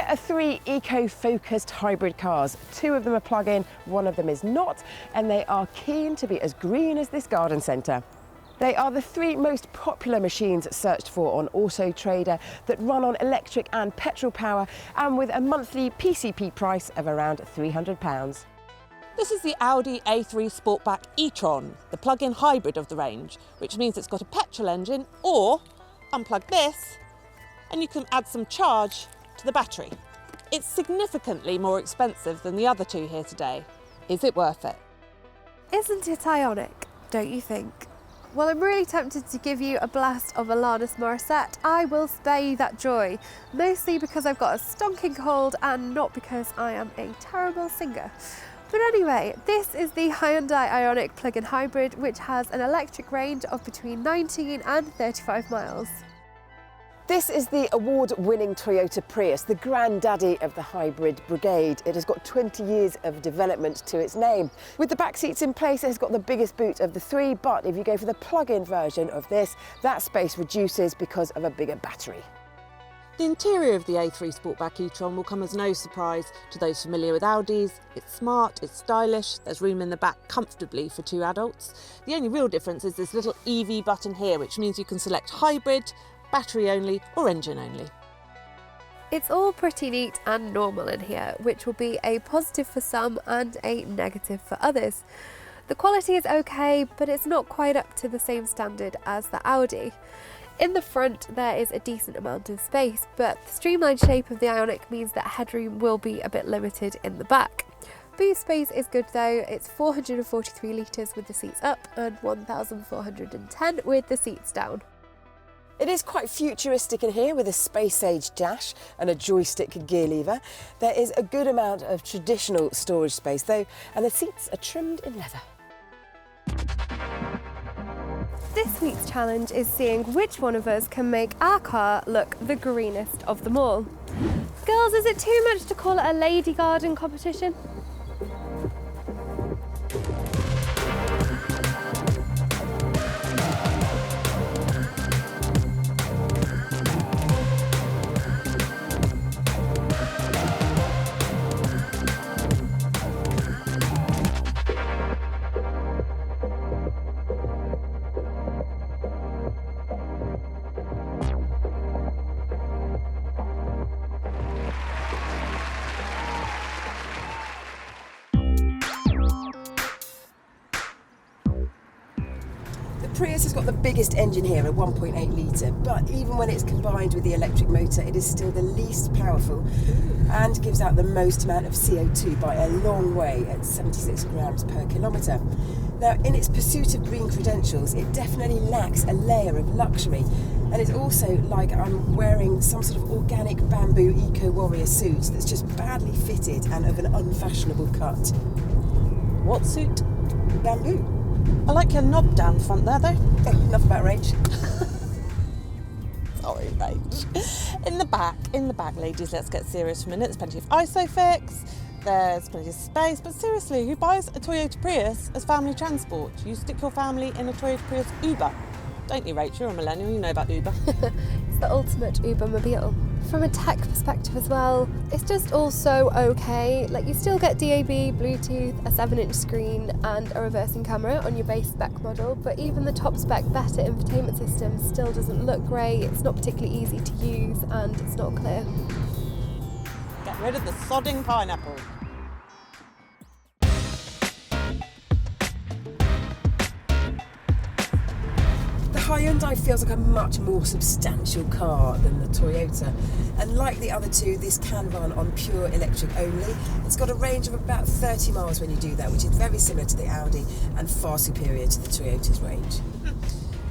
are three eco-focused hybrid cars. Two of them are plug-in, one of them is not, and they are keen to be as green as this garden centre. They are the three most popular machines searched for on Autotrader that run on electric and petrol power, and with a monthly PCP price of around £300. This is the Audi A3 Sportback E-Tron, the plug-in hybrid of the range, which means it's got a petrol engine, or unplug this and you can add some charge to the battery. It's significantly more expensive than the other two here today. Is it worth it? Isn't it Ioniq, don't you think? Well, I'm really tempted to give you a blast of Alanis Morissette. I will spare you that joy, mostly because I've got a stonking cold and not because I am a terrible singer. But anyway, this is the Hyundai Ioniq plug-in hybrid, which has an electric range of between 19 and 35 miles. This is the award-winning Toyota Prius, the granddaddy of the hybrid brigade. It has got 20 years of development to its name. With the back seats in place, it has got the biggest boot of the three, but if you go for the plug-in version of this, that space reduces because of a bigger battery. The interior of the A3 Sportback E-Tron will come as no surprise to those familiar with Audis. It's smart, it's stylish, there's room in the back comfortably for two adults. The only real difference is this little EV button here, which means you can select hybrid, battery only or engine only. It's all pretty neat and normal in here, which will be a positive for some and a negative for others. The quality is okay, but it's not quite up to the same standard as the Audi. In the front there is a decent amount of space, but the streamlined shape of the Ioniq means that headroom will be a bit limited in the back. Boot space is good though, it's 443 litres with the seats up and 1,410 with the seats down. It is quite futuristic in here with a space-age dash and a joystick gear lever. There is a good amount of traditional storage space though, and the seats are trimmed in leather. This week's challenge is seeing which one of us can make our car look the greenest of them all. Girls, is it too much to call it a lady garden competition? The Prius has got the biggest engine here at 1.8 litre, but even when it's combined with the electric motor, it is still the least powerful and gives out the most amount of CO2 by a long way at 76 grams per kilometre. Now, in its pursuit of green credentials, it definitely lacks a layer of luxury, and it's also like I'm wearing some sort of organic bamboo eco-warrior suit that's just badly fitted and of an unfashionable cut. What suit? Bamboo. I like your knob down front there though. Oh, enough about Rach. Sorry, Rach. In the back, ladies, let's get serious for a minute. There's plenty of ISOFIX, there's plenty of space, but seriously, who buys a Toyota Prius as family transport? You stick your family in a Toyota Prius Uber. Don't you, Rach? You're a millennial, you know about Uber. It's the ultimate Ubermobile. From a tech perspective as well, it's just also okay. Like, you still get DAB, Bluetooth, a 7-inch screen and a reversing camera on your base spec model, but even the top spec better infotainment system still doesn't look great, it's not particularly easy to use and it's not clear. Get rid of the sodding pineapple. The Hyundai feels like a much more substantial car than the Toyota, and like the other two, this can run on pure electric only. It's got a range of about 30 miles when you do that, which is very similar to the Audi and far superior to the Toyota's range.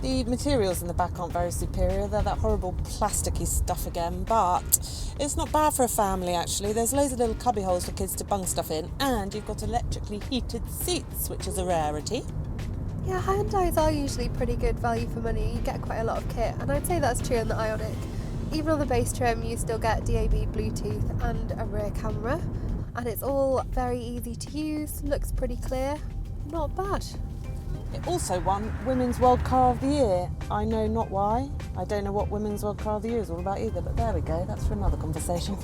The materials in the back aren't very superior, they're that horrible plasticky stuff again, but it's not bad for a family actually. There's loads of little cubby holes for kids to bung stuff in, and you've got electrically heated seats, which is a rarity. Yeah, Hyundais are usually pretty good value for money. You get quite a lot of kit, and I'd say that's true on the Ioniq. Even on the base trim, you still get DAB, Bluetooth and a rear camera, and it's all very easy to use, looks pretty clear, not bad. It also won Women's World Car of the Year. I know not why. I don't know what Women's World Car of the Year is all about either, but there we go, that's for another conversation.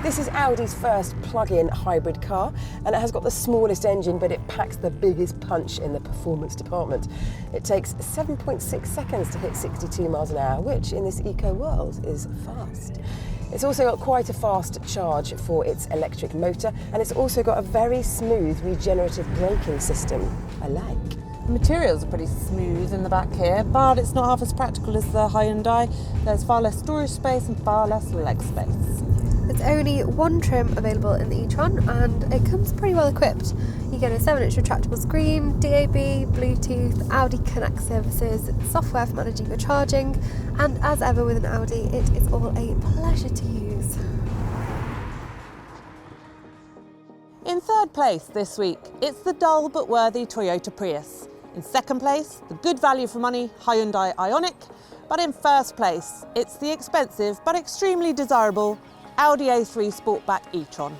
This is Audi's first plug-in hybrid car, and it has got the smallest engine, but it packs the biggest punch in the performance department. It takes 7.6 seconds to hit 62 miles an hour, which in this eco world is fast. It's also got quite a fast charge for its electric motor, and it's also got a very smooth regenerative braking system. I like. The materials are pretty smooth in the back here, but it's not half as practical as the Hyundai. There's far less storage space and far less leg space. There's only one trim available in the e-tron, and it comes pretty well equipped. You get a 7-inch retractable screen, DAB, Bluetooth, Audi Connect services, software for managing your charging, and as ever with an Audi, it is all a pleasure to use. In third place this week, it's the dull but worthy Toyota Prius. In second place, the good value for money Hyundai Ioniq. But in first place, it's the expensive but extremely desirable Audi A3 Sportback E-Tron.